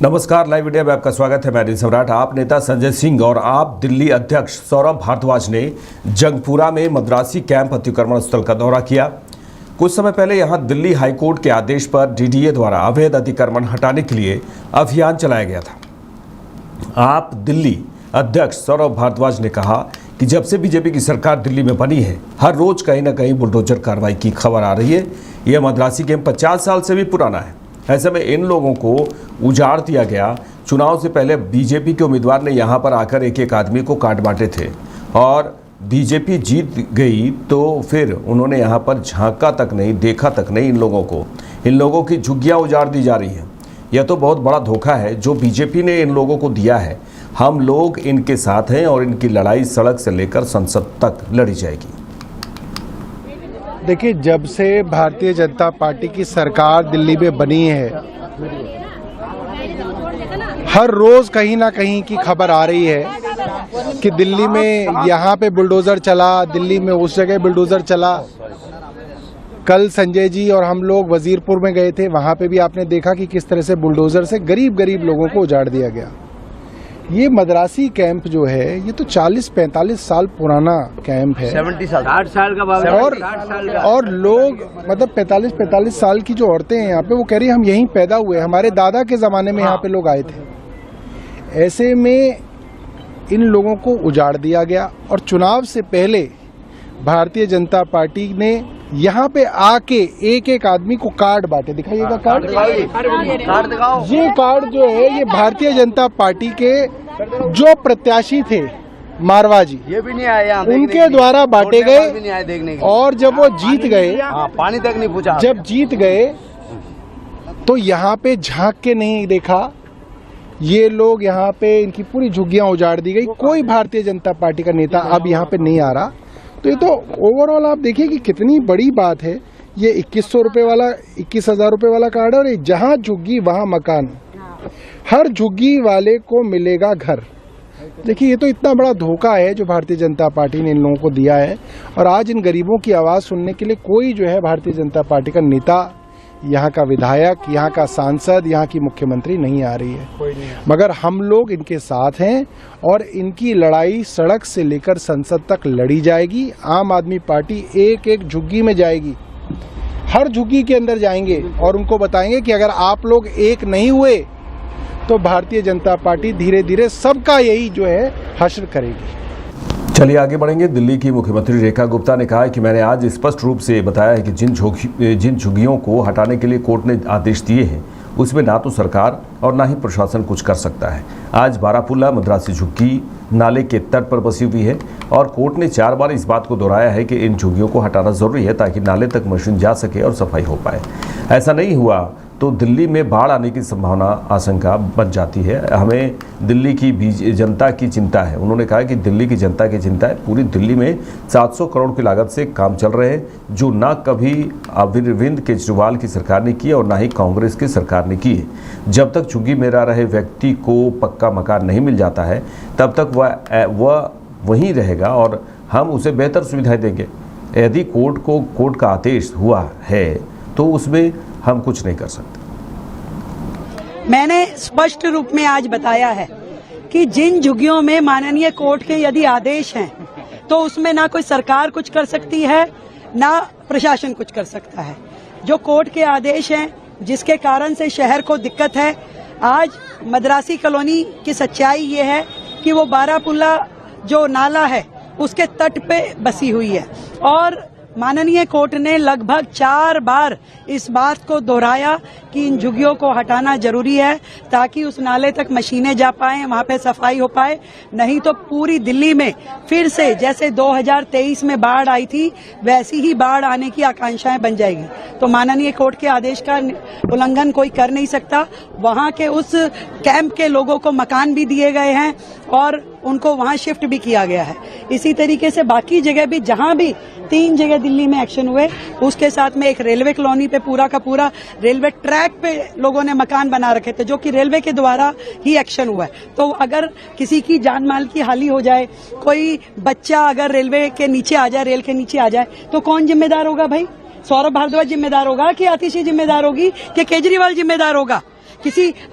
नमस्कार, live India में आपका स्वागत है। मैं अनिल सम्राट। आप नेता संजय सिंह और आप दिल्ली अध्यक्ष सौरभ भारद्वाज ने जंगपुरा में मद्रासी कैंप अतिक्रमण स्थल का दौरा किया। कुछ समय पहले यहां दिल्ली हाईकोर्ट के आदेश पर डीडीए द्वारा अवैध अतिक्रमण हटाने के लिए अभियान चलाया गया था। आप दिल्ली अध्यक्ष सौरभ भारद्वाज ने कहा कि जब से बीजेपी की सरकार दिल्ली में बनी है, हर रोज कहीं ना कहीं बुलडोजर कार्रवाई की खबर आ रही है। यह मद्रासी कैंप 50 साल से भी पुराना है। ऐसे में इन लोगों को उजाड़ दिया गया। चुनाव से पहले बीजेपी के उम्मीदवार ने यहां पर आकर एक एक आदमी को काट बांटे थे और बीजेपी जीत गई तो फिर उन्होंने यहां पर झांका तक नहीं, देखा तक नहीं। इन लोगों की झुग्गियां उजाड़ दी जा रही हैं। यह तो बहुत बड़ा धोखा है जो बीजेपी ने इन लोगों को दिया है। हम लोग इनके साथ हैं और इनकी लड़ाई सड़क से लेकर संसद तक लड़ी जाएगी। देखिए, जब से भारतीय जनता पार्टी की सरकार दिल्ली में बनी है, हर रोज कहीं ना कहीं की खबर आ रही है कि दिल्ली में यहाँ पे बुलडोजर चला, दिल्ली में उस जगह बुलडोजर चला। कल संजय जी और हम लोग वजीरपुर में गए थे, वहाँ पे भी आपने देखा कि किस तरह से बुलडोजर से गरीब लोगों को उजाड़ दिया गया। ये मद्रासी कैंप जो है, ये तो 40-45 साल पुराना कैंप है। 70 साल 60 साल का और लोग मतलब 45 साल की जो औरतें हैं यहाँ पे, वो कह रही है हम यहीं पैदा हुए, हमारे दादा के ज़माने में यहाँ पे लोग आए थे। ऐसे में इन लोगों को उजाड़ दिया गया और चुनाव से पहले भारतीय जनता पार्टी ने यहाँ पे आके एक एक आदमी को कार्ड बांटे। दिखाइएगा कार्ड दिखाओ। ये कार्ड जो है, ये भारतीय जनता पार्टी के जो प्रत्याशी थे मारवा जी, ये भी नहीं आए उनके द्वारा बांटे गए। और जब वो जीत गए, पानी तक नहीं पूछा, जब जीत गए तो यहाँ पे झांक के नहीं देखा। ये लोग यहाँ पे, इनकी पूरी झुग्गियां उजाड़ दी गई। कोई भारतीय जनता पार्टी का नेता अब यहाँ पे नहीं आ रहा। तो ये तो ओवरऑल आप देखिए कि कितनी बड़ी बात है। ये 2100 रुपये वाला, 21,000 रुपये वाला कार्ड है और जहाँ झुग्गी वहाँ मकान, हर झुग्गी वाले को मिलेगा घर। देखिए, ये तो इतना बड़ा धोखा है जो भारतीय जनता पार्टी ने इन लोगों को दिया है। और आज इन गरीबों की आवाज़ सुनने के लिए कोई जो है भारतीय जनता पार्टी का नेता, यहाँ का विधायक, यहाँ का सांसद, यहाँ की मुख्यमंत्री नहीं आ रही है। मगर हम लोग इनके साथ हैं और इनकी लड़ाई सड़क से लेकर संसद तक लड़ी जाएगी। आम आदमी पार्टी एक एक झुग्गी में जाएगी, हर झुग्गी के अंदर जाएंगे और उनको बताएंगे कि अगर आप लोग एक नहीं हुए तो भारतीय जनता पार्टी धीरे धीरे सबका यही जो है हश्र करेगी। चलिए आगे बढ़ेंगे। दिल्ली की मुख्यमंत्री रेखा गुप्ता ने कहा है कि मैंने आज स्पष्ट रूप से बताया है कि जिन झुग्गियों को हटाने के लिए कोर्ट ने आदेश दिए हैं, उसमें ना तो सरकार और ना ही प्रशासन कुछ कर सकता है। आज बारापुल्ला मद्रासी झुग्गी नाले के तट पर बसी हुई है और कोर्ट ने 4 बार इस बात को दोहराया है कि इन झुग्गियों को हटाना ज़रूरी है ताकि नाले तक मशीन जा सके और सफाई हो पाए। ऐसा नहीं हुआ तो दिल्ली में बाढ़ आने की संभावना, आशंका बन जाती है। हमें दिल्ली की जनता की चिंता है। उन्होंने कहा कि दिल्ली की जनता की चिंता है। पूरी दिल्ली में 700 करोड़ की लागत से काम चल रहे हैं जो ना कभी अरविंद केजरीवाल की सरकार ने की और ना ही कांग्रेस की सरकार ने की है। जब तक झुग्गी में रह रहे व्यक्ति को पक्का मकान नहीं मिल जाता है तब तक वह वहीं रहेगा और हम उसे बेहतर सुविधाएं देंगे। यदि कोर्ट का आदेश हुआ है तो उसमें हम कुछ नहीं कर सकते। मैंने स्पष्ट रूप में आज बताया है कि जिन झुग्गियों में माननीय कोर्ट के यदि आदेश हैं तो उसमें ना कोई सरकार कुछ कर सकती है, ना प्रशासन कुछ कर सकता है। जो कोर्ट के आदेश हैं जिसके कारण से शहर को दिक्कत है, आज मद्रासी कॉलोनी की सच्चाई ये है कि वो बारापुल्ला जो नाला है उसके तट पे बसी हुई है और माननीय कोर्ट ने लगभग 4 बार इस बात को दोहराया कि इन झुग्गियों को हटाना जरूरी है ताकि उस नाले तक मशीनें जा पाएं, वहां पे सफाई हो पाए। नहीं तो पूरी दिल्ली में फिर से जैसे 2023 में बाढ़ आई थी वैसी ही बाढ़ आने की आकांक्षाएं बन जाएगी। तो माननीय कोर्ट के आदेश का उल्लंघन कोई कर नहीं सकता। वहां के उस कैंप के लोगों को मकान भी दिए गए हैं और उनको वहां शिफ्ट भी किया गया है। इसी तरीके से बाकी जगह भी, जहां भी 3 जगह दिल्ली में एक्शन हुए, उसके साथ में एक रेलवे कॉलोनी पे पूरा का पूरा रेलवे ट्रैक पे लोगों ने मकान बना रखे थे जो कि रेलवे के द्वारा ही एक्शन हुआ है। तो अगर किसी की जान माल की हानि हो जाए, कोई बच्चा अगर रेलवे के नीचे आ जाए, रेल के नीचे आ जाए, तो कौन जिम्मेदार होगा भाई? सौरभ भारद्वाज जिम्मेदार होगा कि आतिशी जिम्मेदार होगी कि केजरीवाल जिम्मेदार होगा?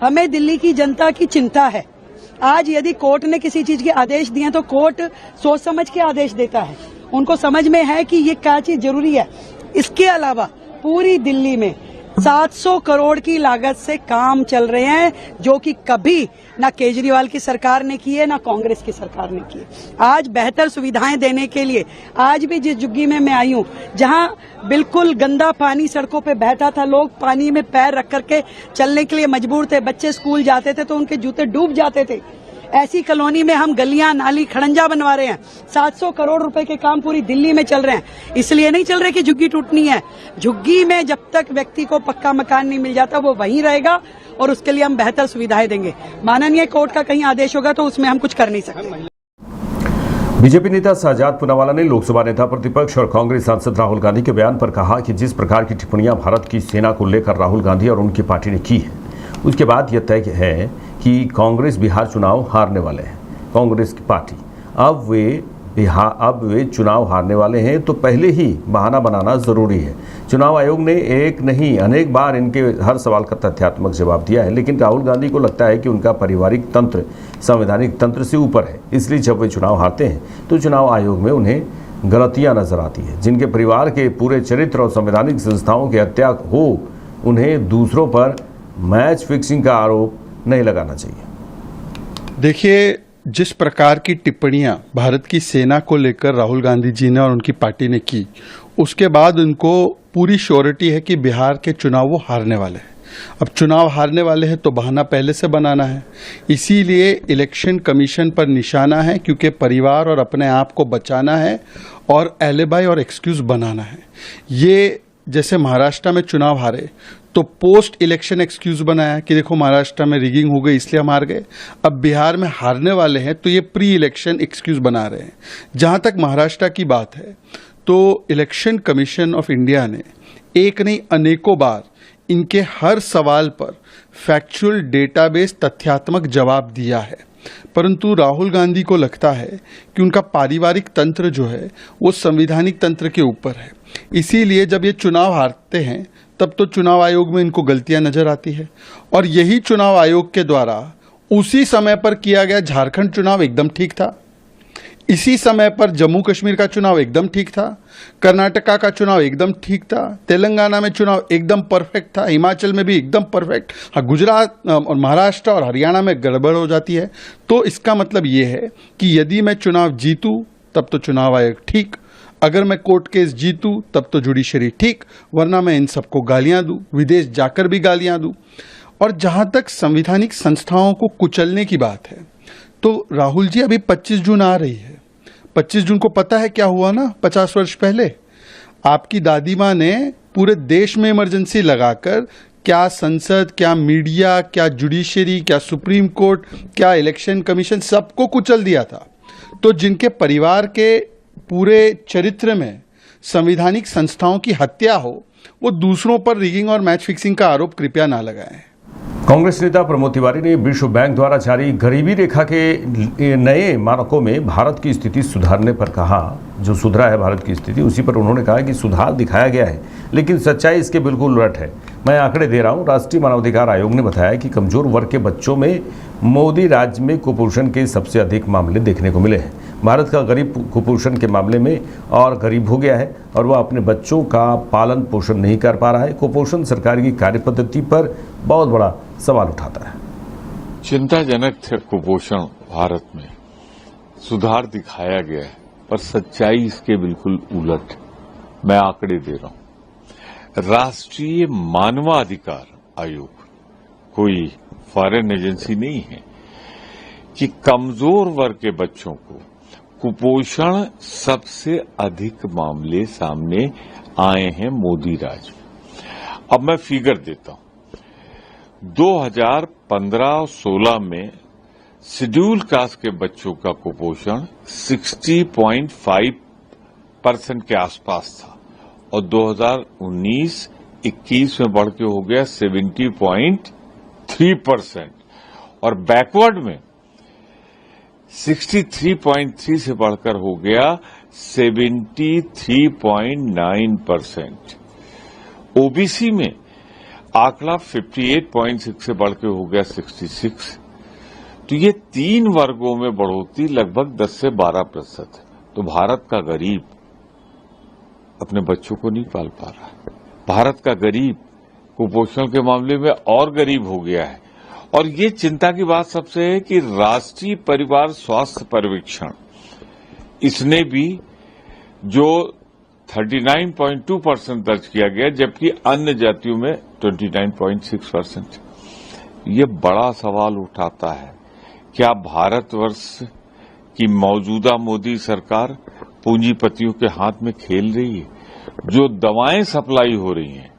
हमें दिल्ली की जनता की चिंता है। आज यदि कोर्ट ने किसी चीज के आदेश दिए तो कोर्ट सोच समझ के आदेश देता है, उनको समझ में है कि ये क्या चीज जरूरी है। इसके अलावा पूरी दिल्ली में 700 करोड़ की लागत से काम चल रहे हैं, जो कि कभी ना केजरीवाल की सरकार ने किए ना कांग्रेस की सरकार ने किए। आज बेहतर सुविधाएं देने के लिए, आज भी जिस झुग्गी में मैं आई हूं, जहां बिल्कुल गंदा पानी सड़कों पे बहता था, लोग पानी में पैर रख करके चलने के लिए मजबूर थे, बच्चे स्कूल जाते थे तो उनके जूते डूब जाते थे, ऐसी कॉलोनी में हम गलियां नाली खड़ंजा बनवा रहे हैं। 700 करोड़ रुपए के काम पूरी दिल्ली में चल रहे हैं। इसलिए नहीं चल रहे कि झुग्गी टूटनी है, झुग्गी में जब तक व्यक्ति को पक्का मकान नहीं मिल जाता वो वहीं रहेगा और उसके लिए हम बेहतर सुविधाएं देंगे। माननीय कोर्ट का कहीं आदेश होगा तो उसमें हम कुछ कर नहीं सकते। बीजेपी नेता शहजाद पूनावाला ने लोकसभा नेता प्रतिपक्ष और कांग्रेस सांसद राहुल गांधी के बयान पर कहा कि जिस प्रकार की टिप्पणियां भारत की सेना को लेकर राहुल गांधी और उनकी पार्टी ने की है, उसके बाद यह तय है कि कांग्रेस बिहार चुनाव हारने वाले हैं। कांग्रेस की पार्टी अब वे चुनाव हारने वाले हैं तो पहले ही बहाना बनाना जरूरी है। चुनाव आयोग ने एक नहीं अनेक बार इनके हर सवाल का तथ्यात्मक जवाब दिया है, लेकिन राहुल गांधी को लगता है कि उनका पारिवारिक तंत्र संवैधानिक तंत्र से ऊपर है। इसलिए जब वे चुनाव हारते हैं तो चुनाव आयोग में उन्हें गलतियां नजर आती है। जिनके परिवार के पूरे चरित्र और संवैधानिक संस्थाओं की हत्या हो, उन्हें दूसरों पर मैच फिक्सिंग का आरोप नहीं लगाना चाहिए। देखिए, जिस प्रकार की टिप्पणियां भारत की सेना को लेकर राहुल गांधी जी ने और उनकी पार्टी ने की, उसके बाद उनको पूरी श्योरिटी है कि बिहार के चुनाव वो हारने वाले हैं। अब चुनाव हारने वाले हैं तो बहाना पहले से बनाना है, इसीलिए इलेक्शन कमीशन पर निशाना है, क्योंकि परिवार और अपने आप को बचाना है और एलिबाई और एक्सक्यूज बनाना है। ये जैसे महाराष्ट्र में चुनाव हारे तो पोस्ट इलेक्शन एक्सक्यूज बनाया कि देखो महाराष्ट्र में रिगिंग हो गई इसलिए हम हार गए। अब बिहार में हारने वाले हैं तो ये प्री इलेक्शन एक्सक्यूज बना रहे हैं। जहां तक महाराष्ट्र की बात है तो इलेक्शन कमीशन ऑफ इंडिया ने एक नहीं अनेकों बार इनके हर सवाल पर फैक्चुअल डेटाबेस तथ्यात्मक जवाब दिया है, परंतु राहुल गांधी को लगता है कि उनका पारिवारिक तंत्र जो है वो संवैधानिक तंत्र के ऊपर है। इसीलिए जब ये चुनाव हारते हैं तब तो चुनाव आयोग में इनको गलतियां नजर आती है, और यही चुनाव आयोग के द्वारा उसी समय पर किया गया झारखंड चुनाव एकदम ठीक था, इसी समय पर जम्मू कश्मीर का चुनाव एकदम ठीक था, कर्नाटका का चुनाव एकदम ठीक था, तेलंगाना में चुनाव एकदम परफेक्ट था, हिमाचल में भी एकदम परफेक्ट। हाँ, गुजरात और महाराष्ट्र और हरियाणा में गड़बड़ हो जाती है। तो इसका मतलब ये है कि यदि मैं चुनाव जीतूं तब तो चुनाव आयोग ठीक, अगर मैं कोर्ट केस जीतूं तब तो जुडिशरी ठीक, वरना मैं इन सबको गालियां दूं, विदेश जाकर भी गालियां दूं। और जहां तक संवैधानिक संस्थाओं को कुचलने की बात है तो राहुल जी, अभी 25 जून आ रही है। 25 जून को पता है क्या हुआ ना? 50 वर्ष पहले आपकी दादी माँ ने पूरे देश में इमरजेंसी लगाकर क्या संसद, क्या मीडिया, क्या जुडिशरी, क्या सुप्रीम कोर्ट, क्या इलेक्शन कमीशन, सबको कुचल दिया था। तो जिनके परिवार के पूरे चरित्र में संवैधानिक संस्थाओं की हत्या हो, वो दूसरों पर रिगिंग और मैच फिक्सिंग का आरोप कृपया ना लगाएं। कांग्रेस नेता प्रमोद तिवारी ने विश्व बैंक द्वारा जारी गरीबी रेखा के नए मानकों में भारत की स्थिति सुधारने पर कहा। जो सुधरा है भारत की स्थिति, उसी पर उन्होंने कहा कि सुधार दिखाया गया है, लेकिन सच्चाई इसके बिल्कुल उलट है। मैं आंकड़े दे रहा हूं। राष्ट्रीय मानवाधिकार आयोग ने बताया कि कमजोर वर्ग के बच्चों में मोदी राज्य में कुपोषण के सबसे अधिक मामले देखने को मिले हैं। भारत का गरीब कुपोषण के मामले में और गरीब हो गया है और वह अपने बच्चों का पालन पोषण नहीं कर पा रहा है। कुपोषण सरकार की कार्यपद्धति पर बहुत बड़ा सवाल उठाता है। चिंताजनक है कुपोषण भारत में। सुधार दिखाया गया है पर सच्चाई इसके बिल्कुल उलट। मैं आंकड़े दे रहा हूं। राष्ट्रीय मानवाधिकार आयोग कोई फॉरेन एजेंसी नहीं है कि कमजोर वर्ग के बच्चों को कुपोषण सबसे अधिक मामले सामने आए हैं मोदी राज में। अब मैं फिगर देता हूं। 2015-16 में शेड्यूल कास्ट के बच्चों का कुपोषण 60.5% के आसपास था और 2019-21 में बढ़ के हो गया 70.3% और बैकवर्ड में 63.3 से बढ़कर हो गया 73.9%। ओबीसी में आंकड़ा 58.6 से बढ़ के हो गया 66। तो ये 3 वर्गों में बढ़ोतरी लगभग 10 से 12% है। तो भारत का गरीब अपने बच्चों को नहीं पाल पा रहा है। भारत का गरीब कुपोषण के मामले में और गरीब हो गया है। और ये चिंता की बात सबसे है कि राष्ट्रीय परिवार स्वास्थ्य पर्यवेक्षण, इसने भी जो 39.2% दर्ज किया गया, जबकि अन्य जातियों में 29.6%। ये बड़ा सवाल उठाता है, क्या भारतवर्ष की मौजूदा मोदी सरकार पूंजीपतियों के हाथ में खेल रही है? जो दवाएं सप्लाई हो रही हैं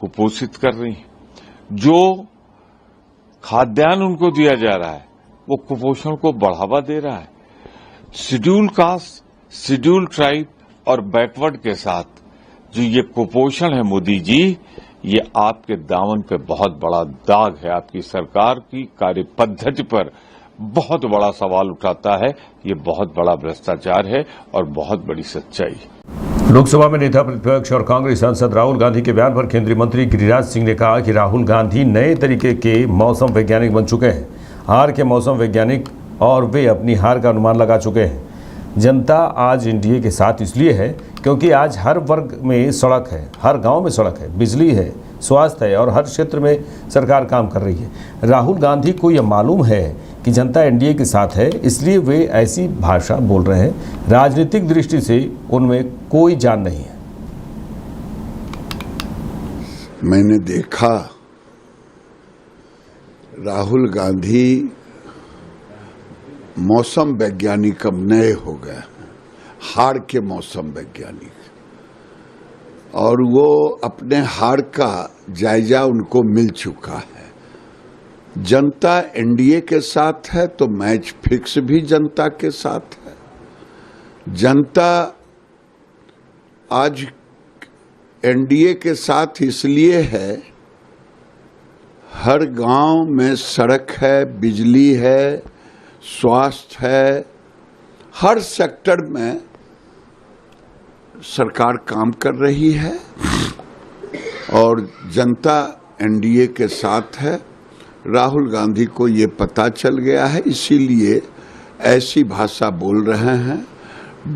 कुपोषित कर रही हैं, जो खाद्यान्न उनको दिया जा रहा है वो कुपोषण को बढ़ावा दे रहा है। शेड्यूल कास्ट, शेड्यूल ट्राइब और बैकवर्ड के साथ जो ये कुपोषण है मोदी जी, ये आपके दामन पे बहुत बड़ा दाग है। आपकी सरकार की कार्य पद्धति पर बहुत बड़ा सवाल उठाता है। ये बहुत बड़ा भ्रष्टाचार है और बहुत बड़ी सच्चाई है। लोकसभा में नेता प्रतिपक्ष और कांग्रेस सांसद राहुल गांधी के बयान पर केंद्रीय मंत्री गिरिराज सिंह ने कहा कि राहुल गांधी नए तरीके के मौसम वैज्ञानिक बन चुके हैं, हार के मौसम वैज्ञानिक, और वे अपनी हार का अनुमान लगा चुके हैं। जनता आज एनडीए के साथ इसलिए है क्योंकि आज हर वर्ग में सड़क है, हर गांव में सड़क है, बिजली है, स्वास्थ्य है और हर क्षेत्र में सरकार काम कर रही है। राहुल गांधी को यह मालूम है कि जनता एनडीए के साथ है, इसलिए वे ऐसी भाषा बोल रहे हैं। राजनीतिक दृष्टि से उनमें कोई जान नहीं है। मैंने देखा राहुल गांधी मौसम वैज्ञानिक अब नए हो गए, हार के मौसम वैज्ञानिक, और वो अपने हार का जायजा उनको मिल चुका है। जनता एनडीए के साथ है तो मैच फिक्स भी जनता के साथ है। जनता आज एनडीए के साथ इसलिए है, हर गांव में सड़क है, बिजली है, स्वास्थ्य है, हर सेक्टर में सरकार काम कर रही है और जनता एनडीए के साथ है। राहुल गांधी को ये पता चल गया है, इसीलिए ऐसी भाषा बोल रहे हैं।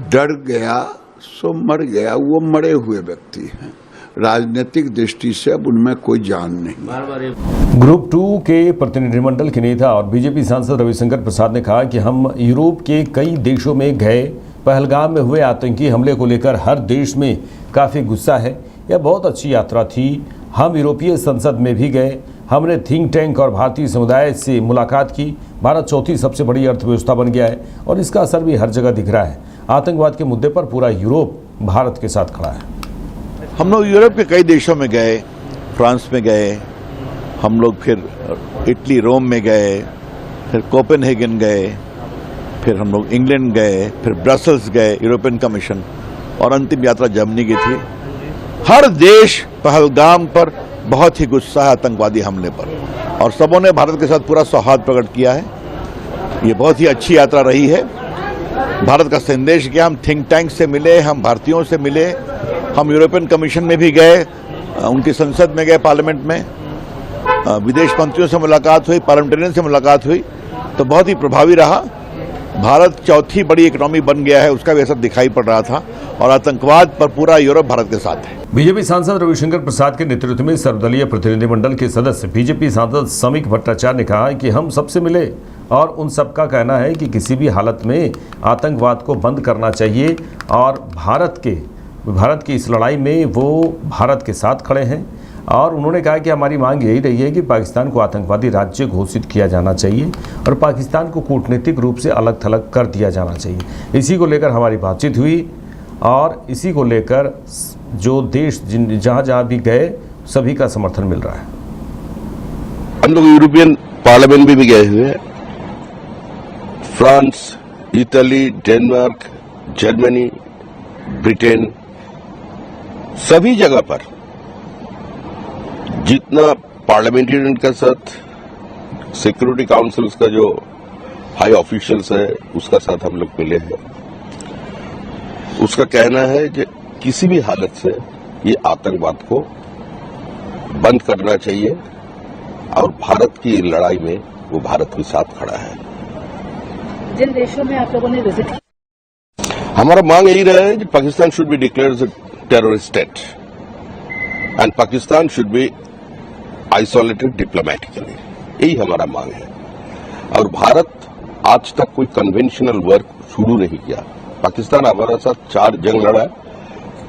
डर गया सो मर गया, वो मरे हुए व्यक्ति हैं। राजनीतिक दृष्टि से अब उनमें कोई जान नहीं। ग्रुप 2 के प्रतिनिधिमंडल के नेता और बीजेपी सांसद रविशंकर प्रसाद ने कहा कि हम यूरोप के कई देशों में गए, पहलगाम में हुए आतंकी हमले को लेकर हर देश में काफ़ी गुस्सा है। यह बहुत अच्छी यात्रा थी। हम यूरोपीय संसद में भी गए, हमने थिंक टैंक और भारतीय समुदाय से मुलाकात की। भारत चौथी सबसे बड़ी अर्थव्यवस्था बन गया है और इसका असर भी हर जगह दिख रहा है। आतंकवाद के मुद्दे पर पूरा यूरोप भारत के साथ खड़ा है। हम लोग यूरोप के कई देशों में गए, फ्रांस में गए, हम लोग फिर इटली रोम में गए, फिर कोपेनहेगन गए, फिर हम लोग इंग्लैंड गए, फिर ब्रसल्स गए, यूरोपियन कमीशन, और अंतिम यात्रा जर्मनी की थी। हर देश पहलगाम पर बहुत ही गुस्सा है आतंकवादी हमले पर, और सबों ने भारत के साथ पूरा सौहार्द प्रकट किया है। ये बहुत ही अच्छी यात्रा रही है। भारत का संदेश किया, हम थिंक टैंक से मिले, हम भारतीयों से मिले, हम यूरोपियन कमीशन में भी गए, उनकी संसद में गए, पार्लियामेंट में, विदेश मंत्रियों से मुलाकात हुई, पार्लियामेंटेरियन से मुलाकात हुई, तो बहुत ही प्रभावी रहा। भारत चौथी बड़ी इकोनॉमी बन गया है, उसका भी असर दिखाई पड़ रहा था, और आतंकवाद पर पूरा यूरोप भारत के साथ है। बीजेपी सांसद रविशंकर प्रसाद के नेतृत्व में सर्वदलीय प्रतिनिधिमंडल के सदस्य बीजेपी सांसद समीक भट्टाचार्य ने कहा कि हम सबसे मिले और उन सबका कहना है कि किसी भी हालत में आतंकवाद को बंद करना चाहिए और भारत की इस लड़ाई में वो भारत के साथ खड़े हैं। और उन्होंने कहा कि हमारी मांग यही रही है कि पाकिस्तान को आतंकवादी राज्य घोषित किया जाना चाहिए और पाकिस्तान को कूटनीतिक रूप से अलग थलग कर दिया जाना चाहिए। इसी को लेकर हमारी बातचीत हुई और इसी को लेकर जो देश जहाँ जहाँ भी गए सभी का समर्थन मिल रहा है। हम लोग यूरोपियन पार्लियामेंट में भी गए हुए हैं, France, Italy, Denmark, Germany, Britain, सभी जगह पर जितना पार्लियामेंटेरियन के साथ सिक्योरिटी काउंसिल का जो हाई ऑफिशियल्स है उसका साथ हम लोग मिले हैं। उसका कहना है कि किसी भी हालत से ये आतंकवाद को बंद करना चाहिए और भारत की लड़ाई में वो भारत के साथ खड़ा है। जिन देशों में आप लोगों ने विजिट किया, हमारा मांग यही रहा है कि Pakistan should be declared as a terrorist state and Pakistan should be isolated diplomatically, यही हमारा मांग है। और भारत आज तक कोई कन्वेंशनल वर्क शुरू नहीं किया। पाकिस्तान हमारे साथ 4 जंग लड़ा है,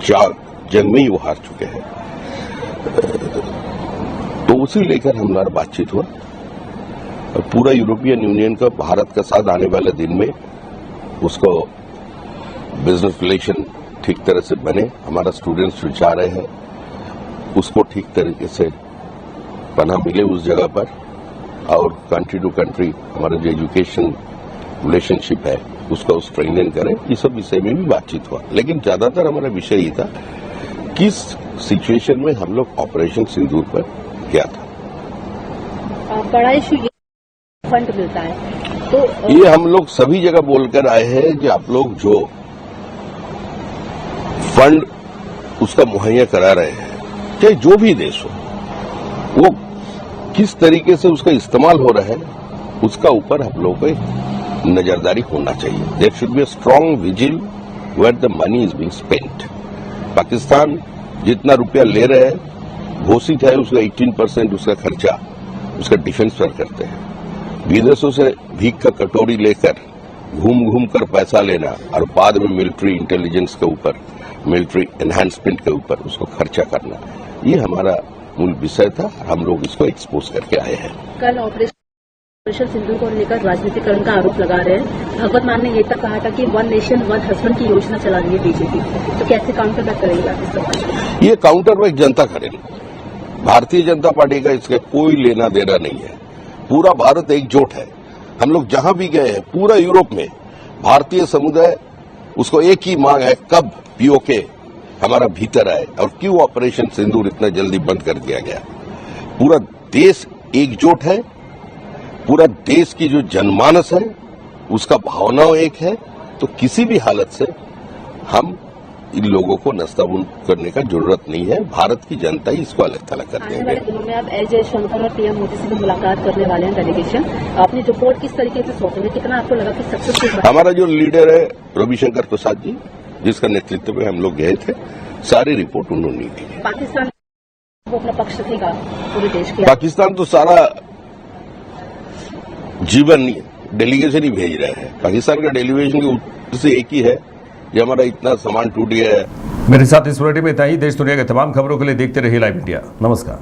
4 जंग में ही वो हार चुके हैं। तो उसी लेकर हमारा बातचीत हुआ और पूरा यूरोपियन यूनियन का भारत का साथ आने वाले दिन में उसको बिजनेस रिलेशन ठीक तरह से बने। हमारा स्टूडेंट्स जो चाह रहे हैं उसको ठीक तरीके से पनाह मिले उस जगह पर, और कंट्री टू कंट्री हमारा जो एजुकेशन रिलेशनशिप है उसका स्ट्रेंथन करें। ये सब विषय में भी बातचीत हुआ, लेकिन ज्यादातर हमारा विषय ये था किस सिचुएशन में हम लोग ऑपरेशन सिंदूर पर क्या था। बड़ा इशू ये फंड मिलता है, तो ये हम लोग सभी जगह बोलकर आए हैं कि आप लोग जो फंड उसका मुहैया करा रहे हैं, चाहे जो भी देश हो, वो किस तरीके से उसका इस्तेमाल हो रहा है उसका ऊपर हम लोगों को नजरदारी होना चाहिए। There should be a strong vigil where the money is being spent. Pakistan जितना रुपया ले रहे हैं घोषित है उसका 18% उसका खर्चा उसका डिफेंस पर करते हैं। विदेशों से भीख का कटोरी लेकर घूम घूम कर पैसा लेना और बाद में मिलिट्री इंटेलिजेंस के ऊपर, मिलिट्री एनहांसमेंट के ऊपर उसको खर्चा करना, ये हमारा मूल विषय था। हम लोग इसको एक्सपोज करके आए हैं। कल ऑपरेशन सिंदूर को लेकर राजनीतिकरण का आरोप लगा रहे हैं। भगवत मान ने ये तक कहा था कि 1 नेशन 1 हस्बैंड की योजना चला रही है बीजेपी, तो कैसे काउंटर बैक करेगी आप इस सवाल? ये काउंटर बैक जनता करेगी। भारतीय जनता पार्टी का इसका कोई लेना देना नहीं है। पूरा भारत एकजुट है। हम लोग जहां भी गए हैं पूरा यूरोप में भारतीय समुदाय उसको एक ही मांग है, कब पीओके हमारा भीतर आए और क्यों ऑपरेशन सिंदूर इतना जल्दी बंद कर दिया गया। पूरा देश एकजुट है, पूरा देश की जो जनमानस है उसका भावनाओं एक है। तो किसी भी हालत से हम इन लोगों को नस्ताबूद करने का जरूरत नहीं है। भारत की जनता ही इसको अलग थलग कर आने देंगे। वाले दिनों में आप एस जयशंकर और पीएम मोदी से भी मुलाकात करने वाले हैं डेलीगेशन। आपने जो रिपोर्ट किस तरीके से सोचेंगे, कितना आपको लगा कि सक्सेसफुल? हमारा जो लीडर है रविशंकर प्रसाद जी, जिसका नेतृत्व में हम लोग गए थे, सारी रिपोर्ट उन्होंने दी है। पाकिस्तान वो अपना पक्ष रखेगा पूरे देश के? पाकिस्तान तो सारा जीवन डेलीगेशन ही भेज रहे हैं। पाकिस्तान का डेलीगेशन के उद्देश्य एक ही है कि हमारा इतना सामान टूट गया है। मेरे साथ इस बुलेटिन में इतना ही। देश दुनिया के तमाम खबरों के लिए देखते रहिए लाइव इंडिया। नमस्कार।